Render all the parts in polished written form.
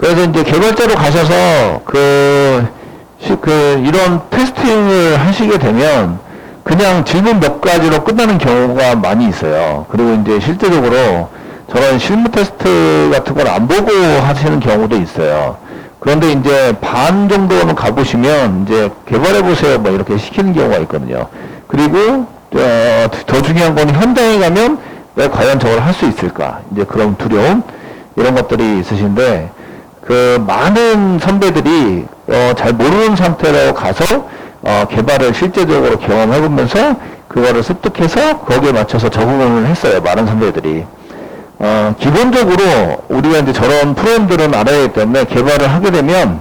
그래서 이제 개발자로 가셔서 이런 테스팅을 하시게 되면 그냥 질문 몇 가지로 끝나는 경우가 많이 있어요. 그리고 이제 실제적으로 저런 실무 테스트 같은 걸 안 보고 하시는 경우도 있어요. 그런데 이제 반 정도는 가보시면 이제 개발해보세요 뭐 이렇게 시키는 경우가 있거든요. 그리고 더 중요한 건 현장에 가면 내가 과연 저걸 할 수 있을까, 이제 그런 두려움 이런 것들이 있으신데, 그 많은 선배들이 잘 모르는 상태로 가서 개발을 실제적으로 경험해보면서 그거를 습득해서 거기에 맞춰서 적응을 했어요. 많은 선배들이. 기본적으로 우리가 이제 저런 프로그램들은 알아야 하기 때문에 개발을 하게 되면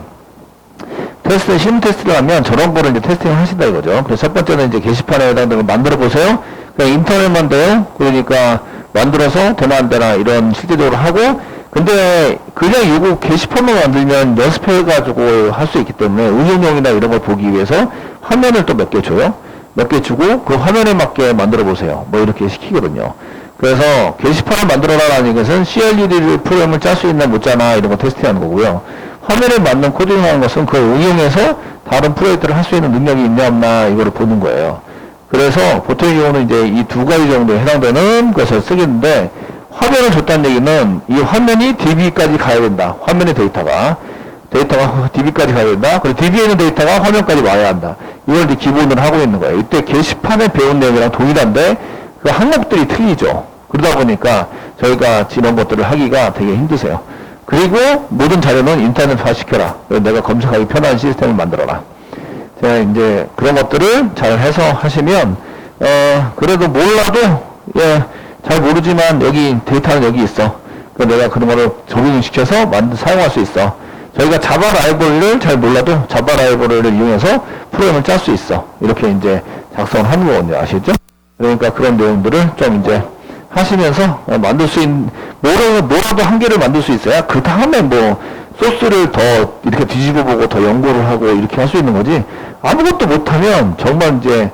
실무 테스트를 하면 저런 거를 이제 테스팅을 하신다 이거죠. 그래서 첫 번째는 이제 게시판에 해당되는 걸 만들어 보세요. 그냥 인터넷만 돼요. 그러니까 만들어서 되나 안 되나 이런 실제적으로 하고, 근데 그냥 이거 게시판만 만들면 연습해가지고 할 수 있기 때문에 응용용이나 이런 걸 보기 위해서 화면을 또 몇 개 줘요. 몇 개 주고 그 화면에 맞게 만들어 보세요. 뭐 이렇게 시키거든요. 그래서 게시판을 만들어라라는 것은 CLUD 프로그램을 짤 수 있나 못 짜나 이런 거 테스트하는 거고요. 화면에 맞는 코딩을 하는 것은 그걸 응용해서 다른 프로젝트를 할 수 있는 능력이 있냐 없나 이거를 보는 거예요. 그래서 보통의 경우는 이제 이 두 가지 정도에 해당되는 것을 쓰겠는데, 화면을 줬다는 얘기는 이 화면이 DB까지 가야 된다. 화면의 데이터가 DB까지 가야 된다. 그리고 DB에 있는 데이터가 화면까지 와야 한다. 이걸 이제 기본으로 하고 있는 거예요. 이때 게시판에 배운 내용이랑 동일한데 그 항목들이 틀리죠. 그러다 보니까 저희가 이런 것들을 하기가 되게 힘드세요. 그리고 모든 자료는 인터넷화 시켜라. 내가 검색하기 편한 시스템을 만들어라. 제가 이제 그런 것들을 잘 해서 하시면 그래도 몰라도 잘 모르지만 여기 데이터는 여기 있어. 내가 그런 거를 적용시켜서 사용할 수 있어. 저희가 자바 라이브러리를 잘 몰라도 자바 라이브러리를 이용해서 프로그램을 짤 수 있어. 이렇게 이제 작성을 하는 거거든요. 아시죠? 그러니까 그런 내용들을 좀 이제 하시면서 만들 수 있는, 뭐라도 한 개를 만들 수 있어야 그 다음에 뭐 소스를 더 이렇게 뒤집어 보고 더 연구를 하고 이렇게 할 수 있는 거지, 아무것도 못하면 정말 이제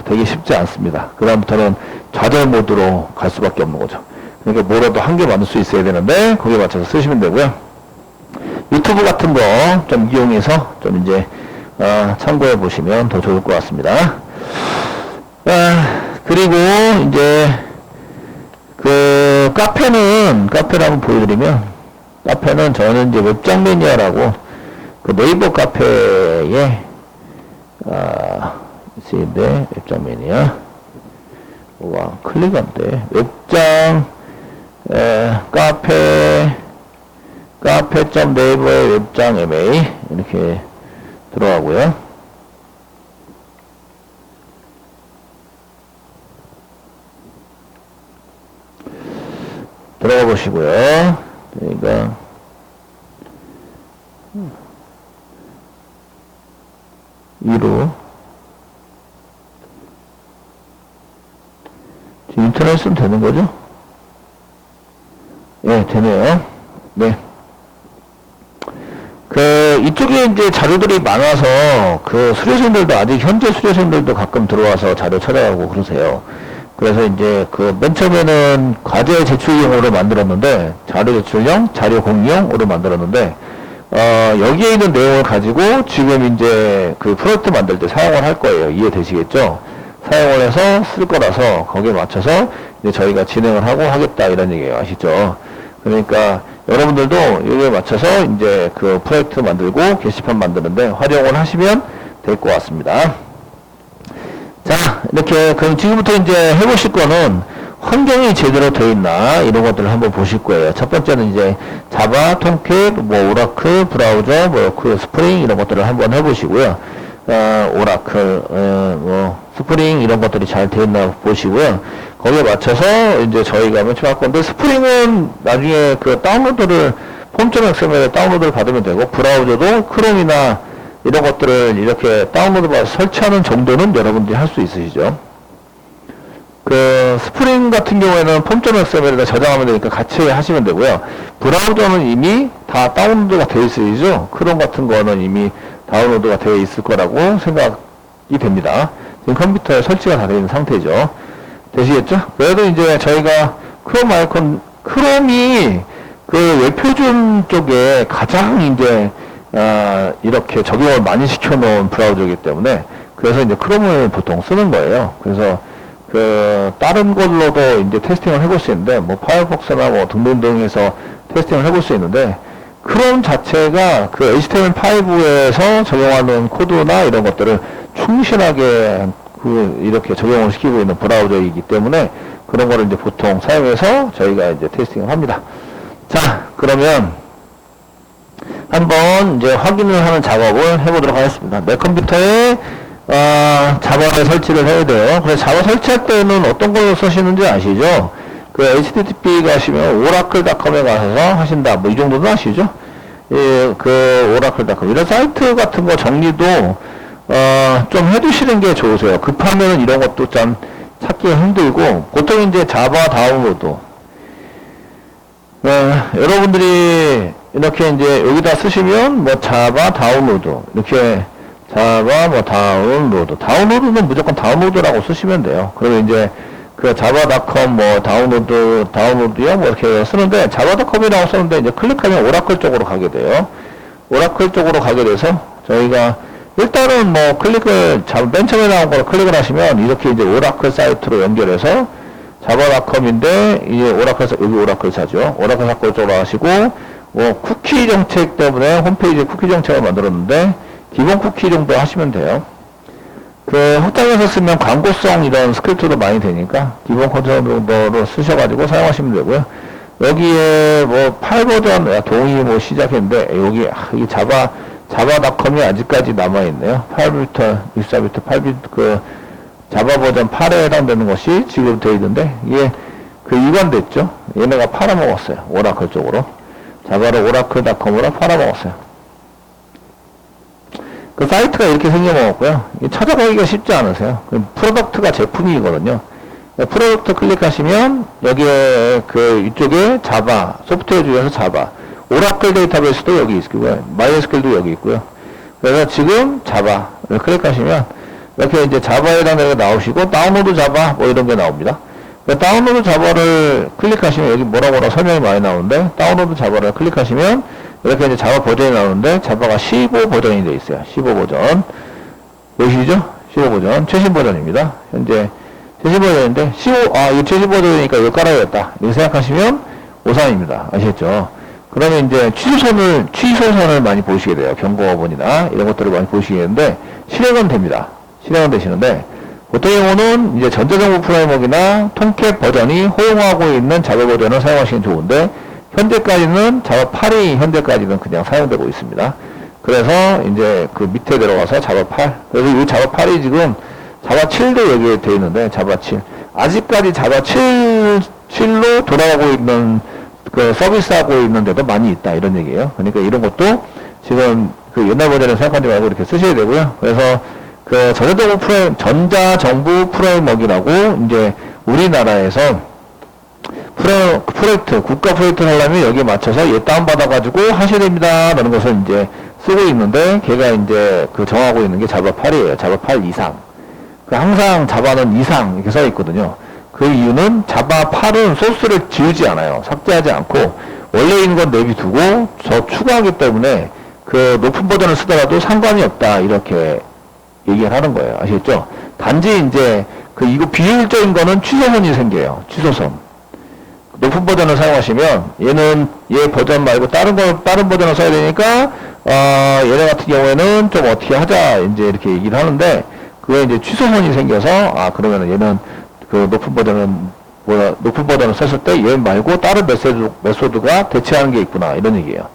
되게 쉽지 않습니다. 그 다음부터는 좌절 모드로 갈 수밖에 없는 거죠. 그러니까 뭐라도 한 개 만들 수 있어야 되는데 거기에 맞춰서 쓰시면 되고요. 유튜브 같은 거 좀 이용해서 좀 이제 참고해 보시면 더 좋을 것 같습니다. 그리고 이제 그 카페를 한번 보여드리면, 카페는 저는 이제 웹장 매니아라고 그 네이버 카페에 있는데, 웹장 매니아 클릭 안 돼. 웹장 카페.네이버의 웹장 MA 이렇게 들어가고요. 들어가 보시고요. 그러니까 위로 지금 인터넷은 되는 거죠? 네, 되네요. 네. 이쪽에 이제 자료들이 많아서 수료생들도, 아직 현재 수료생들도 가끔 들어와서 자료 찾아가고 그러세요. 그래서 이제 맨 처음에는 과제 제출용으로 만들었는데, 자료 제출용, 자료 공유용으로 만들었는데, 여기에 있는 내용을 가지고 지금 이제 프로젝트 만들 때 사용을 할 거예요. 이해되시겠죠? 사용을 해서 쓸 거라서 거기에 맞춰서 이제 저희가 진행을 하고 하겠다 이런 얘기예요. 아시죠? 그러니까 여러분들도 여기에 맞춰서 이제 프로젝트 만들고 게시판 만드는데 활용을 하시면 될 것 같습니다. 자, 이렇게 그럼 지금부터 이제 해보실 거는 환경이 제대로 되어 있나 이런 것들을 한번 보실 거예요. 첫 번째는 이제 자바, 톰캣, 오라클, 브라우저, 스프링 이런 것들을 한번 해보시고요. 오라클, 스프링 이런 것들이 잘 되어 있나 보시고요. 거기에 맞춰서 이제 저희가 맨 처음 할 건데, 스프링은 나중에 다운로드를 폼.xml에 다운로드를 받으면 되고, 브라우저도 크롬이나 이런 것들을 이렇게 다운로드 받아서 설치하는 정도는 여러분들이 할 수 있으시죠. 스프링 같은 경우에는 폼.xml에다 저장하면 되니까 같이 하시면 되고요. 브라우저는 이미 다 다운로드가 되어 있으시죠. 크롬 같은 거는 이미 다운로드가 되어 있을 거라고 생각이 됩니다. 지금 컴퓨터에 설치가 다 되어 있는 상태죠. 되시겠죠? 그래도 이제 저희가 크롬이 그 웹표준 쪽에 가장 이제 이렇게 적용을 많이 시켜놓은 브라우저이기 때문에 그래서 이제 크롬을 보통 쓰는 거예요. 그래서 그 다른 걸로도 이제 테스팅을 해볼 수 있는데 뭐 파이어폭스나 뭐 등등등 해서 테스팅을 해볼 수 있는데 크롬 자체가 그 HTML5에서 적용하는 코드나 이런 것들을 충실하게 그 이렇게 적용을 시키고 있는 브라우저이기 때문에 그런 거를 이제 보통 사용해서 저희가 이제 테스팅을 합니다. 자, 그러면 한번 이제 확인을 하는 작업을 해보도록 하겠습니다. 내 컴퓨터에 자바를 설치를 해야 돼요. 그래서 자바 설치할 때는 어떤 걸로 쓰시는지 아시죠? 그 http 가시면 oracle.com에 가셔서 하신다. 뭐 이 정도는 아시죠? 예, 그 oracle.com 이런 사이트 같은 거 정리도 좀 해두시는 게 좋으세요. 급하면은 이런 것도 좀 찾기가 힘들고 보통 이제 자바 다운로드 여러분들이 이렇게 이제 여기다 쓰시면 뭐 자바 다운로드 이렇게 자바 뭐 다운로드는 무조건 다운로드라고 쓰시면 돼요. 그러면 이제 그 java.com 뭐 다운로드요 뭐 이렇게 쓰는데 java.com이라고 쓰는데 이제 클릭하면 오라클 쪽으로 가게 돼요. 오라클 쪽으로 가게 돼서 저희가 일단은 뭐 맨 처음에 나온 걸 클릭을 하시면 이렇게 이제 오라클 사이트로 연결해서 java.com인데 이제 여기 오라클사죠. 오라클 사건 쪽으로 하시고 쿠키 정책 때문에 홈페이지에 쿠키 정책을 만들었는데 기본 쿠키 정도 하시면 돼요. 그 확장해서 쓰면 광고성 이런 스크립트도 많이 되니까 기본 컨트롤 정도로 쓰셔가지고 사용하시면 되고요. 여기에 뭐 8버전 동의 뭐 시작했는데 여기 이 java.com이 아직까지 남아있네요. 8비트, 64비트, 8비트 그 자바 버전 8에 해당되는 것이 지금 되어 있는데 이게 그 이관됐죠. 얘네가 팔아먹었어요. 오라클 쪽으로. 자바를 오라클.com으로 팔아먹었어요. 그 사이트가 이렇게 생겨먹었고요. 찾아가기가 쉽지 않으세요. 프로덕트가 제품이거든요. 프로덕트 클릭하시면 여기에 그 이쪽에 자바 소프트웨어 중에서 자바 오라클 데이터베이스도 여기 있고요. MySQL도 여기 있고요. 그래서 지금 자바를 클릭하시면 이렇게 이제 자바에 해당되는 게 나오시고 다운로드 자바 뭐 이런 게 나옵니다. 다운로드 자바를 클릭하시면 여기 뭐라 설명이 많이 나오는데 다운로드 자바를 클릭하시면 이렇게 이제 자바 버전이 나오는데 자바가 15 버전이 되어 있어요. 15 버전 보이시죠? 15 버전 최신 버전입니다. 현재 최신 버전인데 이거 최신 버전이니까 이거 깔아야겠다 이렇게 생각하시면 오산입니다. 아시겠죠? 그러면 이제 취소선을 많이 보시게 돼요. 경고문이나 이런 것들을 많이 보시게 되는데 실행은 됩니다. 실행은 되시는데 보통의 경우는 이제 전자정보 프레임워크나 통캡 버전이 호용하고 있는 자바 버전을 사용하시면 좋은데 현재까지는 자바 8이 현재까지는 그냥 사용되고 있습니다. 그래서 이제 그 밑에 들어가서 자바 8 그래서 이 자바 8이 지금 자바 7도 여기에 되어 있는데 자바 7 아직까지 자바 7로 돌아가고 있는 그 서비스하고 있는데도 많이 있다 이런 얘기예요. 그러니까 이런 것도 지금 그 옛날 버전을 생각하지 말고 이렇게 쓰셔야 되고요. 그래서 그 전자정부 프레임워크라고 이제 우리나라에서 프로젝트 국가 프로젝트를 하려면 여기에 맞춰서 얘 다운받아가지고 하셔야 됩니다 라는 것을 이제 쓰고 있는데 걔가 이제 그 정하고 있는 게 자바 8이에요. 자바 8 이상. 그 항상 자바는 이상 이렇게 써 있거든요. 그 이유는 자바 8은 소스를 지우지 않아요. 삭제하지 않고 원래 있는 건 내비두고 저 추가하기 때문에 그 높은 버전을 쓰더라도 상관이 없다 이렇게 얘기를 하는 거예요. 아시겠죠? 단지 이제 이거 비효율적인 거는 취소선이 생겨요. 취소선. 높은 버전을 사용하시면 얘 버전 말고 다른 버전을 써야 되니까 얘네 같은 경우에는 좀 어떻게 하자 이제 이렇게 얘기를 하는데 그게 이제 취소선이 생겨서 그러면은 얘는 그 높은 버전을 썼을 때 얘 말고 다른 메소드가 대체하는 게 있구나 이런 얘기예요.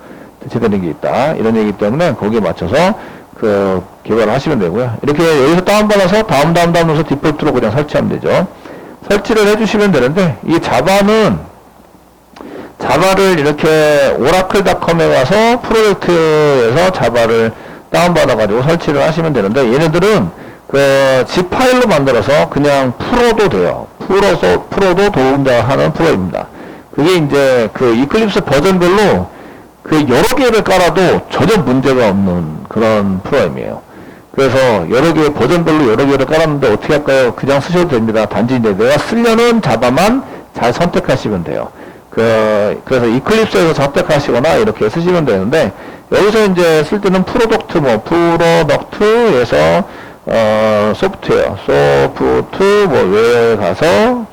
대체되는 게 있다 이런 얘기이기 때문에 거기에 맞춰서 그 개발을 하시면 되고요. 이렇게 여기서 다운받아서 다운 눌러서 디폴트로 그냥 설치하면 되죠. 설치를 해주시면 되는데 이 자바를 이렇게 오라클.com에 가서 프로젝트에서 자바를 다운받아가지고 설치를 하시면 되는데 얘네들은 그 zip 파일로 만들어서 그냥 풀어도 돼요. 풀어도 도움자 하는 프로입니다. 그게 이제 그 이클립스 버전별로 그 여러 개를 깔아도 전혀 문제가 없는 그런 프로그램이에요. 그래서 여러 개의 버전별로 여러 개를 깔았는데 어떻게 할까요? 그냥 쓰셔도 됩니다. 단지 이제 내가 쓰려는 자바만 잘 선택하시면 돼요. 그래서 이클립스에서 선택하시거나 이렇게 쓰시면 되는데, 여기서 이제 쓸 때는 프로덕트에서, 소프트웨어, 웨어에 가서,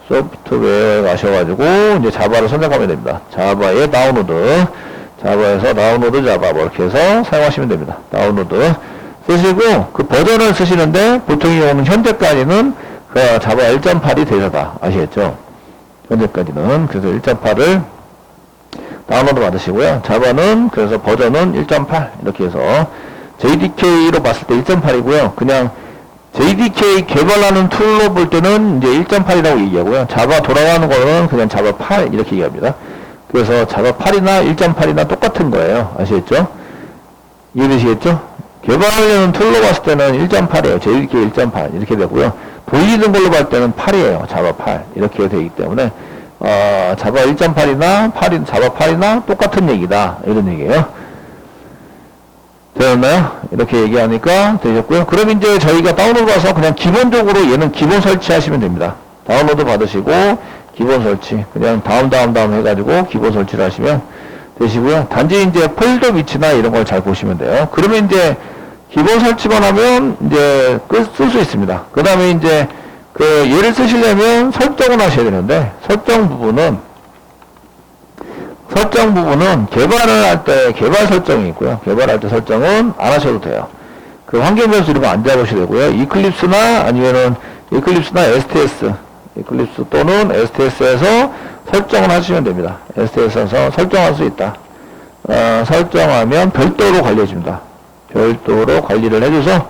소프트웨어에 가셔가지고, 이제 자바를 선택하면 됩니다. 자바에 자바에서 다운로드 자바, 뭐 이렇게 해서 사용하시면 됩니다. 다운로드 쓰시고, 그 버전을 쓰시는데, 보통 경우는 현재까지는 그 자바 1.8이 되셔다. 아시겠죠? 현재까지는. 그래서 1.8을 다운로드 받으시고요. 자바는, 그래서 버전은 1.8, 이렇게 해서, JDK로 봤을 때 1.8이고요. 그냥, JDK 개발하는 툴로 볼 때는 이제 1.8이라고 얘기하고요. 자바 돌아가는 거는 그냥 자바 8, 이렇게 얘기합니다. 그래서 자바 8이나 1.8이나 똑같은 거예요. 아시겠죠? 이해되시겠죠? 개발하려는 툴로 봤을 때는 1.8이에요. JDK 1.8, 이렇게 되고요. 보이는 걸로 봤을 때는 8이에요. 자바 8. 이렇게 되기 때문에, 자바 1.8이나 자바 8이나 똑같은 얘기다. 이런 얘기예요. 되었나요? 이렇게 얘기하니까 되셨고요. 그럼 이제 저희가 다운로드 받아서 그냥 기본적으로 얘는 기본 설치하시면 됩니다. 다운로드 받으시고, 기본 설치. 그냥 다음 해가지고 기본 설치를 하시면 되시고요. 단지 이제 폴더 위치나 이런 걸 잘 보시면 돼요. 그러면 이제 기본 설치만 하면 이제 쓸 수 있습니다. 그 다음에 이제 얘를 쓰시려면 설정을 하셔야 되는데, 설정 부분은 개발을 할 때 개발 설정이 있고요. 개발할 때 설정은 안 하셔도 돼요. 그 환경 변수 이런 거 안 잡으셔도 되고요. 이클립스나 STS, 이클립스 또는 STS에서 설정을 하시면 됩니다. STS에서 설정할 수 있다. 설정하면 별도로 관리해줍니다. 별도로 관리를 해줘서,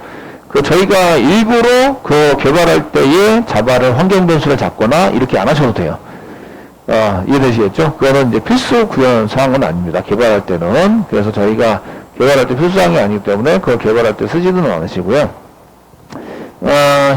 저희가 일부러 개발할 때에 자바를 환경 변수를 잡거나 이렇게 안 하셔도 돼요. 이해되시겠죠? 그거는 이제 필수 구현 사항은 아닙니다. 개발할 때는. 그래서 저희가 개발할 때 필수 사항이 아니기 때문에 그걸 개발할 때 쓰지는 않으시고요.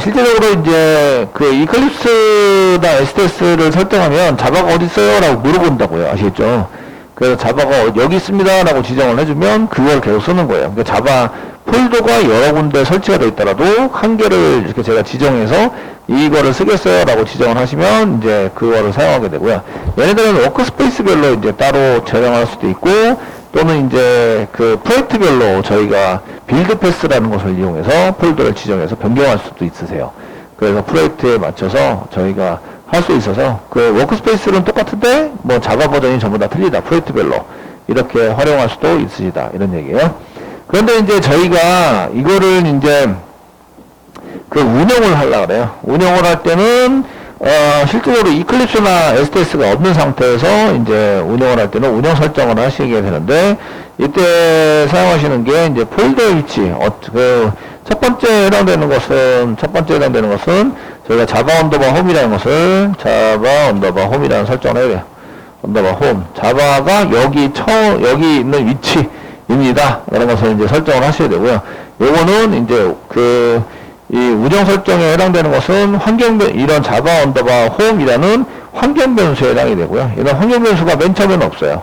실제적으로 이제 이클립스나 STS를 설정하면 자바가 어디 있어요? 라고 물어본다고요. 아시겠죠? 그래서 자바가 여기 있습니다. 라고 지정을 해주면 그걸 계속 쓰는 거예요. 그러니까 자바 폴더가 여러 군데 설치가 되어 있더라도 한 개를 이렇게 제가 지정해서 이거를 쓰겠어요. 라고 지정을 하시면 이제 그거를 사용하게 되고요. 얘네들은 워크스페이스별로 이제 따로 저장할 수도 있고, 또는 이제 프로젝트별로 저희가 빌드 패스라는 것을 이용해서 폴더를 지정해서 변경할 수도 있으세요. 그래서 프로젝트에 맞춰서 저희가 할 수 있어서, 워크스페이스는 똑같은데 뭐 자바 버전이 전부 다 틀리다. 프로젝트별로 이렇게 활용할 수도 있으시다. 이런 얘기예요. 그런데 이제 저희가 이거를 이제 운영을 하려고 그래요. 운영을 할 때는 실질적으로 이클립스나 STS가 없는 상태에서 이제 운영을 할 때는 운영 설정을 하시게 되는데, 이때 사용하시는 게 이제 폴더 위치, 첫 번째 해당되는 것은 저희가 자바 언더바 홈이라는 것을 자바 언더바 홈이라는 설정을 해야 돼요. 언더바 홈. 자바가 여기 있는 위치입니다. 라는 것을 이제 설정을 하셔야 되고요. 요거는 이제 이 운영 설정에 해당되는 것은 이런 자바 언더바 홈이라는 환경 변수에 해당이 되고요. 얘는 환경 변수가 맨 처음에는 없어요.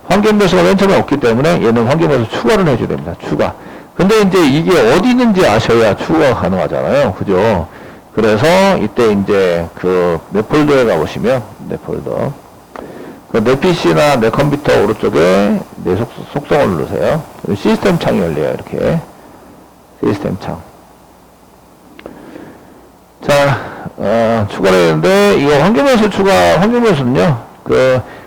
환경 변수가 맨 처음에 없기 때문에 얘는 환경 변수 추가를 해줘야 됩니다. 추가. 근데 이제 이게 어디 있는지 아셔야 추가가 가능하잖아요. 그죠? 그래서 이때 이제 내 폴더에 가보시면, 내 폴더. 내 PC나 내 컴퓨터 오른쪽에 내 속성을 누르세요. 시스템 창이 열려요. 이렇게. 시스템 창. 자, 추가를 했는데, 이거 환경 변수는요,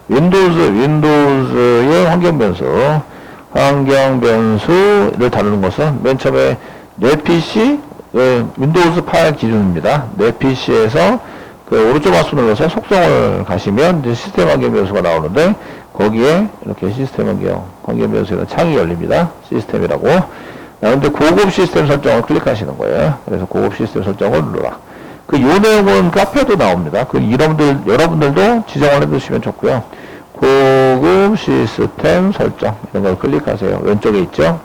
윈도우즈의 환경 변수를 다루는 것은 맨 처음에 내 PC, 윈도우즈 파일 기준입니다. 내 PC에서 오른쪽 마우스 눌러서 속성을 가시면 이제 시스템 환경 변수가 나오는데, 거기에 이렇게 시스템 환경 변수에는 창이 열립니다. 시스템이라고. 근데 고급 시스템 설정을 클릭하시는 거예요. 그래서 고급 시스템 설정을 눌러라. 요 내용은 카페도 나옵니다. 여러분들도 지정을 해두시면 좋고요. 고급 시스템 설정, 이런 걸 클릭하세요. 왼쪽에 있죠?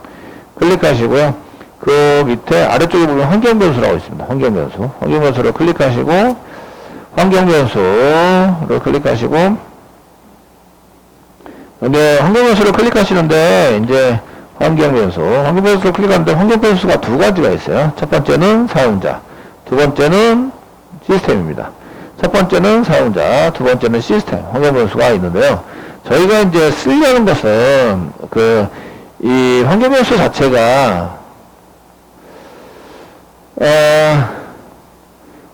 클릭하시고요. 그 밑에 아래쪽에 보면 환경 변수라고 있습니다. 환경 변수를 클릭하시고, 환경 변수를 클릭하시고, 근데 환경 변수를 클릭하시는데, 이제 환경 변수를 클릭하는데 환경 변수가 두 가지가 있어요. 첫 번째는 사용자, 두 번째는 시스템입니다. 첫 번째는 사용자, 두 번째는 시스템, 환경 변수가 있는데요. 저희가 이제 쓰려는 것은, 이 환경 변수 자체가,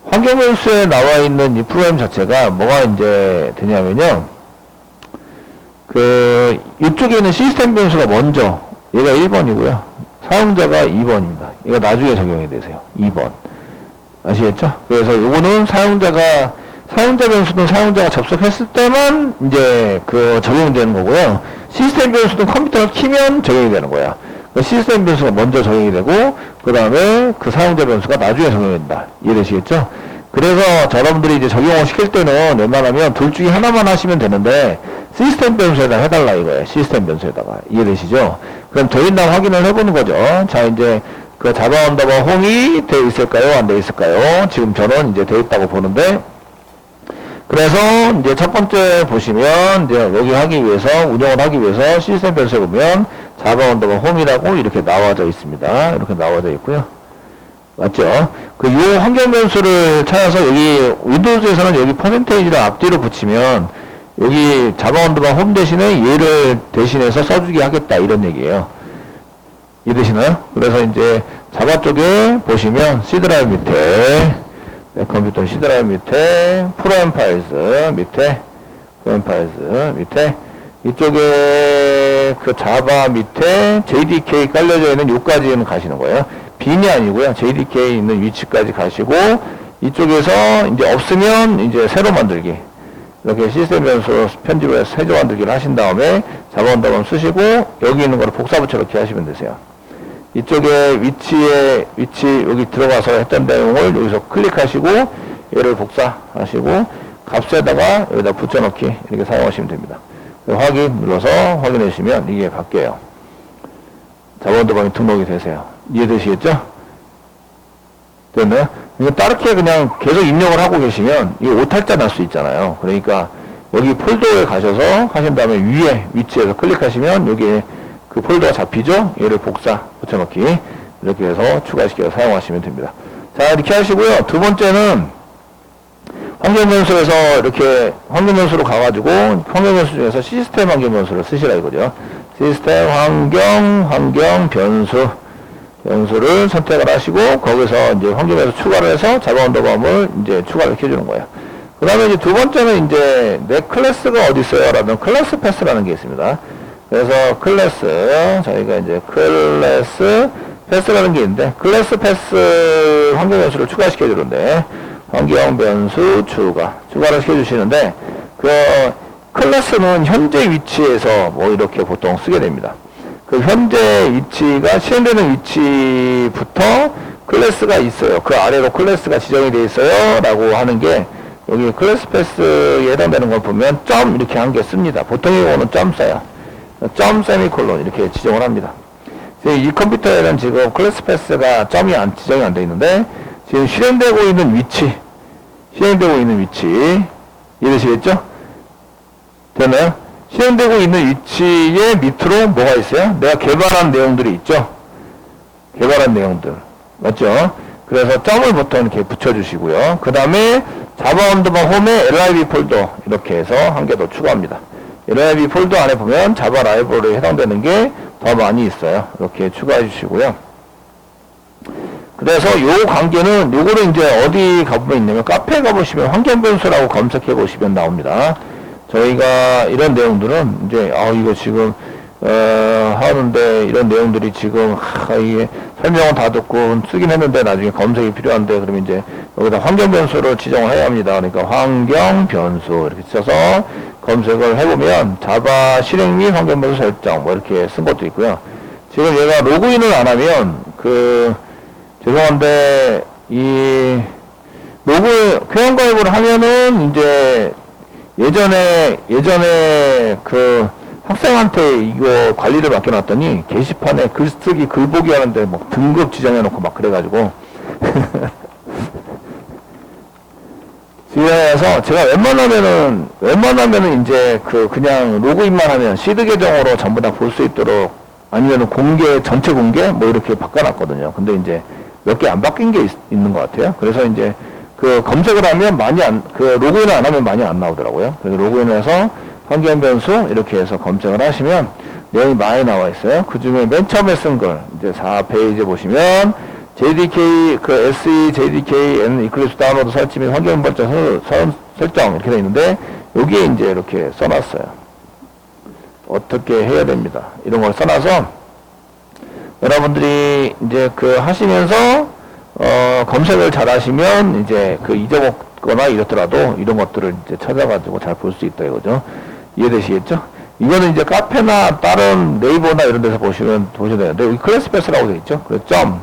환경 변수에 나와 있는 이 프로그램 자체가 뭐가 이제 되냐면요. 이쪽에 있는 시스템 변수가 먼저, 얘가 1번이고요. 사용자가 2번입니다. 얘가 나중에 적용이 되세요. 2번. 아시겠죠? 그래서 요거는 사용자 변수는 사용자가 접속했을 때만 이제 적용되는 거고요. 시스템 변수는 컴퓨터를 키면 적용이 되는 거야. 시스템 변수가 먼저 적용이 되고, 그 다음에 사용자 변수가 나중에 적용이 된다. 이해되시겠죠? 그래서 여러분들이 이제 적용을 시킬 때는 웬만하면 둘 중에 하나만 하시면 되는데, 시스템 변수에다 해달라 이거예요. 시스템 변수에다가. 이해되시죠? 그럼 돼 있나 확인을 해보는 거죠. 자, 이제 자바 언더바 홈이 되어 있을까요? 안 되어 있을까요? 지금 저는 이제 되어 있다고 보는데, 그래서 이제 첫 번째 보시면 이제 여기 하기 위해서, 운영을 하기 위해서 시스템 변수에 보면 자바 언더바 홈이라고 이렇게 나와져 있습니다. 이렇게 나와져 있고요. 맞죠? 요 환경 변수를 찾아서 여기 윈도우즈에서는 여기 퍼센테이지를 앞뒤로 붙이면 여기 자바 언더바 홈 대신에 얘를 대신해서 써주게 하겠다 이런 얘기예요. 이해되시나요? 그래서 이제 자바 쪽에 보시면 C 드라이브 밑에 내 컴퓨터 C 드라이브 밑에 프로그램 파일즈 밑에 이쪽에 자바 밑에 JDK 깔려져 있는 요까지는 가시는 거예요. 빈이 아니고요. JDK 있는 위치까지 가시고 이쪽에서 이제 없으면 이제 새로 만들기 이렇게 시스템 변수 편집을 해서 새로 만들기를 하신 다음에 자바 언더바 쓰시고 여기 있는 거를 복사 붙여 넣기 하시면 되세요. 이쪽에 위치 여기 들어가서 했던 내용을 여기서 클릭하시고 얘를 복사하시고 값에다가 여기다 붙여넣기 이렇게 사용하시면 됩니다. 확인 눌러서 확인해 주시면 이게 바뀌어요. 자바 언더바에 등록이 되세요. 이해되시겠죠? 됐나요? 이거 따르게 그냥 계속 입력을 하고 계시면 이게 오탈자 날 수 있잖아요. 그러니까 여기 폴더에 가셔서 하신 다음에 위에 위치에서 클릭하시면 여기에 폴더가 잡히죠? 얘를 복사 붙여넣기 이렇게 해서 추가시켜서 사용하시면 됩니다. 자, 이렇게 하시고요. 두 번째는 환경 변수에서 이렇게 환경 변수로 가가지고 환경 변수 중에서 시스템 환경 변수를 쓰시라 이거죠. 시스템 환경 변수를 선택을 하시고 거기서 이제 환경 변수 추가를 해서 자바 언더바를 이제 추가를 시켜주는 거예요. 그 다음에 이제 두 번째는 이제 내 클래스가 어디 있어요? 라는 클래스 패스라는 게 있습니다. 그래서 클래스, 저희가 이제 클래스 패스라는 게 있는데, 클래스 패스 환경 변수를 추가시켜 주는데, 환경 변수 추가를 시켜 주시는데, 클래스는 현재 위치에서 뭐 이렇게 보통 쓰게 됩니다. 현재 위치가 실행되는 위치부터 클래스가 있어요. 그 아래로 클래스가 지정이 되어 있어요. 라고 하는 게, 여기 클래스 패스에 해당되는 걸 보면 점 이렇게 한 개 씁니다. 보통의 경우는 점 써요. 점 세미콜론 이렇게 지정을 합니다. 이 컴퓨터에는 지금 클래스 패스가 점이 지정이 안 되어 있는데 지금 실행되고 있는 위치 이해되시겠죠? 됐나요? 실행되고 있는 위치의 밑으로 뭐가 있어요? 내가 개발한 내용들이 있죠? 개발한 내용들 맞죠? 그래서 점을 보통 이렇게 붙여주시고요. 그 다음에 자바 언더바 홈에 LIB 폴더 이렇게 해서 한 개 더 추가합니다. LIB 폴더 안에 보면 자바 라이브러리에 해당되는 게 더 많이 있어요. 이렇게 추가해 주시고요. 그래서 요 관계는 요거를 이제 어디 가보면 있냐면 카페에 가보시면 환경 변수라고 검색해 보시면 나옵니다. 저희가 이런 내용들은 이제 이거 지금 하는데 이런 내용들이 지금 이게 설명은 다 듣고 쓰긴 했는데 나중에 검색이 필요한데 그러면 이제 여기다 환경 변수를 지정을 해야 합니다. 그러니까 환경 변수 이렇게 써서 검색을 해보면 자바 실행 및 환경 변수 설정 뭐 이렇게 쓴 것도 있고요. 지금 얘가 로그인을 안 하면 죄송한데 이 회원가입을 하면은 이제 예전에 학생한테 이거 관리를 맡겨놨더니 게시판에 글쓰기 글보기 하는데 막 등급 지정해놓고 막 그래가지고 그래서 제가 웬만하면은 이제 그냥 로그인만 하면 시드 계정으로 전부 다 볼 수 있도록 아니면 전체 공개 뭐 이렇게 바꿔놨거든요. 근데 이제 몇 개 안 바뀐 게 있는 것 같아요. 그래서 이제 그 검색을 하면 로그인을 안 하면 많이 안 나오더라고요. 그래서 로그인을 해서 환경 변수 이렇게 해서 검색을 하시면 내용이 많이 나와 있어요. 그 중에 맨 처음에 쓴 걸 이제 4페이지 보시면 JDK, SE, JDK, Eclipse 다운로드 설치 및 환경 설정 이렇게 되어 있는데 여기에 이제 이렇게 써놨어요. 어떻게 해야 됩니다. 이런 걸 써놔서 여러분들이 이제 하시면서 검색을 잘 하시면 이제 잊어먹거나 이렇더라도 이런 것들을 이제 찾아가지고 잘 볼 수 있다 이거죠. 이해되시겠죠? 이거는 이제 카페나 다른 네이버나 이런 데서 보셔야 되는데 여기 클래스패스라고 되어 있죠. 그래서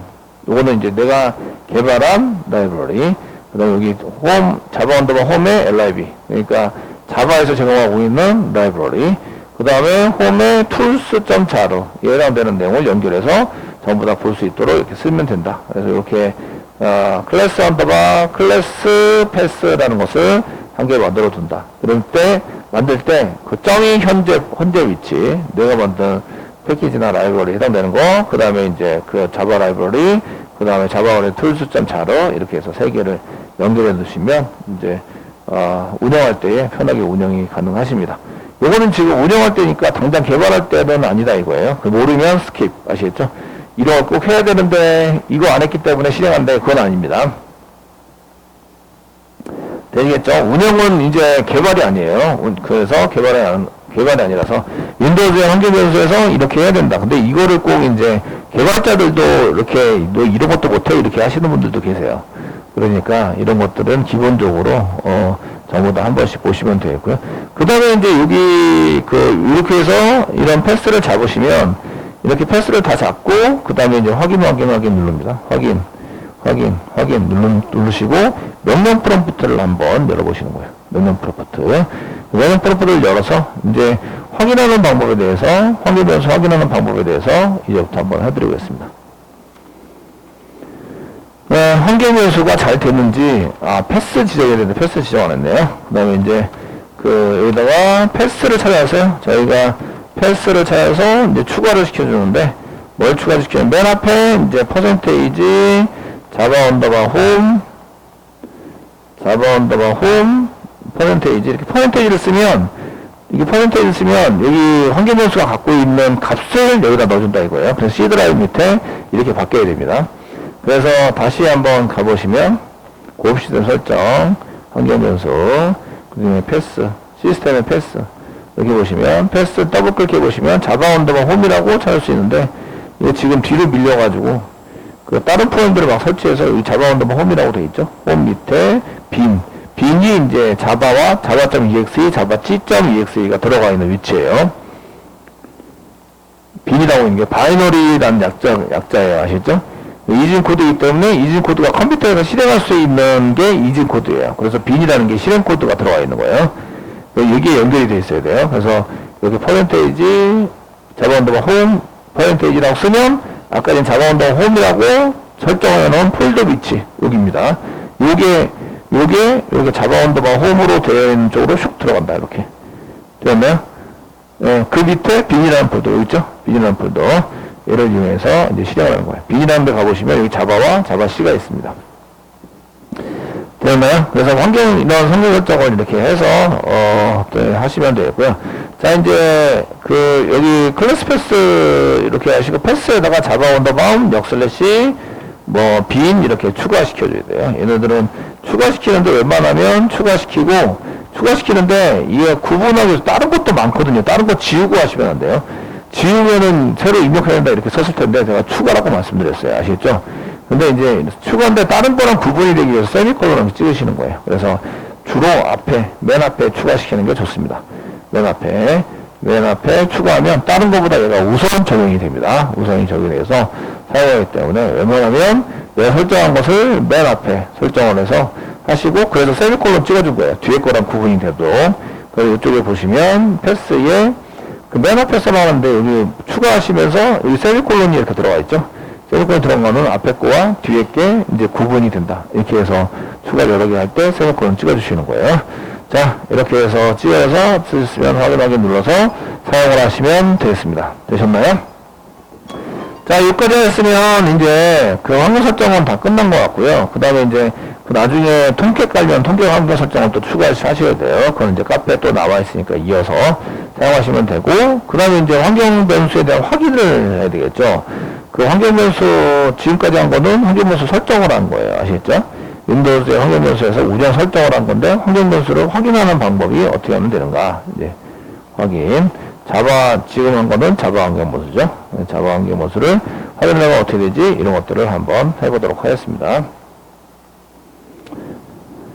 요거는 이제 내가 개발한 라이브러리. 그 다음에 여기 자바 언더바 홈의 LIB. 그러니까 자바에서 제공하고 있는 라이브러리. 그 다음에 홈의 tools.자로 해당되는 내용을 연결해서 전부 다 볼 수 있도록 이렇게 쓰면 된다. 그래서 이렇게 클래스 언더바 클래스 패스라는 것을 한 개 만들어 둔다. 그럴 때 만들 때 그 점이 현재 위치, 내가 만든 패키지나 라이브러리 해당되는 거, 그 다음에 이제 자바 라이브러리, 그 다음에 자바원의 tools.자로 이렇게 해서 세 개를 연결해 두시면 이제 운영할 때에 편하게 운영이 가능하십니다. 요거는 지금 운영할 때니까 당장 개발할 때는 아니다 이거예요. 모르면 스킵. 아시겠죠? 이런 거 꼭 해야 되는데 이거 안 했기 때문에 실행한다. 그건 아닙니다. 되겠죠? 운영은 이제 개발이 아니에요. 그래서 개발이 아니라서 윈도우즈의 환경 변수에서 이렇게 해야 된다. 근데 이거를 꼭 이제 개발자들도 이렇게 너 이런 것도 못해 이렇게 하시는 분들도 계세요. 그러니까 이런 것들은 기본적으로 전부 다 한 번씩 보시면 되겠고요. 그 다음에 이제 여기 이렇게 해서 이런 패스를 잡으시면 이렇게 패스를 다 잡고 그 다음에 이제 확인 누릅니다. 확인 누르시고 명령 프롬프트를 한번 열어보시는 거예요. 명령 프롬프트를 열어서 이제 확인하는 방법에 대해서 환경 변수 확인하는 방법에 대해서 이제부터 한번 해드리겠습니다. 환경 변수가 잘 됐는지 패스 지정해야 되는데 패스 지정 안 했네요. 그 다음에 이제 여기다가 패스를 찾아서 저희가 패스를 찾아서 이제 추가를 시켜주는데 뭘 추가시키면 맨 앞에 이제 퍼센테이지 자바 언더바 홈 퍼센테이지 이렇게 퍼센테이지를 쓰면 여기 환경 변수가 갖고 있는 값을 여기다 넣어준다 이거예요. 그래서 C 드라이브 밑에 이렇게 바뀌어야 됩니다. 그래서 다시 한번 가보시면 고급 시스템 설정 환경 변수 그 다음에 패스 시스템의 패스 여기 보시면 패스 더블 클릭해 보시면 자바 언더바 홈이라고 찾을 수 있는데 이게 지금 뒤로 밀려가지고 다른 프로그램들을 막 설치해서 여기 자바 언더바 홈이라고 되어 있죠. 홈 밑에 빈이 이제 자바와 java.exe, java.c.exe가 들어가 있는 위치예요. 빈이라고 있는 게 바이너리라는 약자예요. 아시죠? 이진 코드이기 때문에 이진 코드가 컴퓨터에서 실행할 수 있는 게 이진 코드예요. 그래서 빈이라는 게 실행 코드가 들어가 있는 거예요. 여기에 연결이 되어 있어야 돼요. 그래서 여기 퍼센테이지 자바 언더바 홈 퍼센테이지라고 쓰면 아까 전 자바 언더바 홈이라고 설정해 놓은 폴더 위치 여기입니다. 요게 자바 언더바 홈으로 되어 있는 쪽으로 슉 들어간다. 이렇게 되었나요? 그 밑에 빈이라는 폴더 여기 있죠? 빈이라는 폴더 얘를 이용해서 이제 실행을 하는 거예요. 빈이라는 데 가보시면 여기 자바와 자바 C가 있습니다. 되었나요? 그래서 환경 이런 성능 설정을 이렇게 해서 하시면 되고요. 자 이제 여기 클래스 패스 이렇게 하시고 패스에다가 자바 언더바 역슬래시 빈 이렇게 추가시켜줘야 돼요. 얘네들은 추가시키는데 웬만하면 추가시키는데 이게 구분하기 위해서 다른 것도 많거든요. 다른 거 지우고 하시면 안 돼요. 지우면은 새로 입력해야 된다 이렇게 썼을 텐데 제가 추가라고 말씀드렸어요. 아시겠죠? 근데 이제 추가인데 다른 거랑 구분이 되기 위해서 세미콜론을 찍으시는 거예요. 그래서 주로 맨 앞에 추가시키는 게 좋습니다. 맨 앞에 추가하면 다른 것보다 얘가 우선 적용이 됩니다. 우선이 적용돼서 사용하기 때문에 웬만하면 내가 설정한 것을 맨 앞에 설정을 해서 하시고 그래서 세미콜론 찍어준 거예요. 뒤에 거랑 구분이 돼도. 그래서 이쪽에 보시면 패스에 맨 앞에 써놨는데 여기 추가하시면서 여기 세미콜론이 이렇게 들어가 있죠. 세미콜론 들어간 거는 앞에 거와 뒤에 게 이제 구분이 된다. 이렇게 해서 추가 여러 개 할 때 세미콜론 찍어주시는 거예요. 자, 이렇게 해서 찍어서 쓰시면 확인하기 눌러서 사용을 하시면 되겠습니다. 되셨나요? 자, 여기까지 했으면 이제 환경 설정은 다 끝난 것 같고요. 그 다음에 이제 나중에 통계 관련 통계 환경 설정을 또 추가하셔야 돼요. 그건 이제 카페에 또 나와 있으니까 이어서 사용하시면 되고, 그 다음에 이제 환경 변수에 대한 확인을 해야 되겠죠. 그 환경 변수, 지금까지 한 거는 환경 변수 설정을 한 거예요. 아시겠죠? 윈도우즈의 환경 변수에서 우전 설정을 한 건데, 환경 변수를 확인하는 방법이 어떻게 하면 되는가. 이제 확인. 자바, 지금 한 거는 자바 환경 변수죠. 자바 환경 변수를 확인하면 어떻게 되지? 이런 것들을 한번 해보도록 하겠습니다.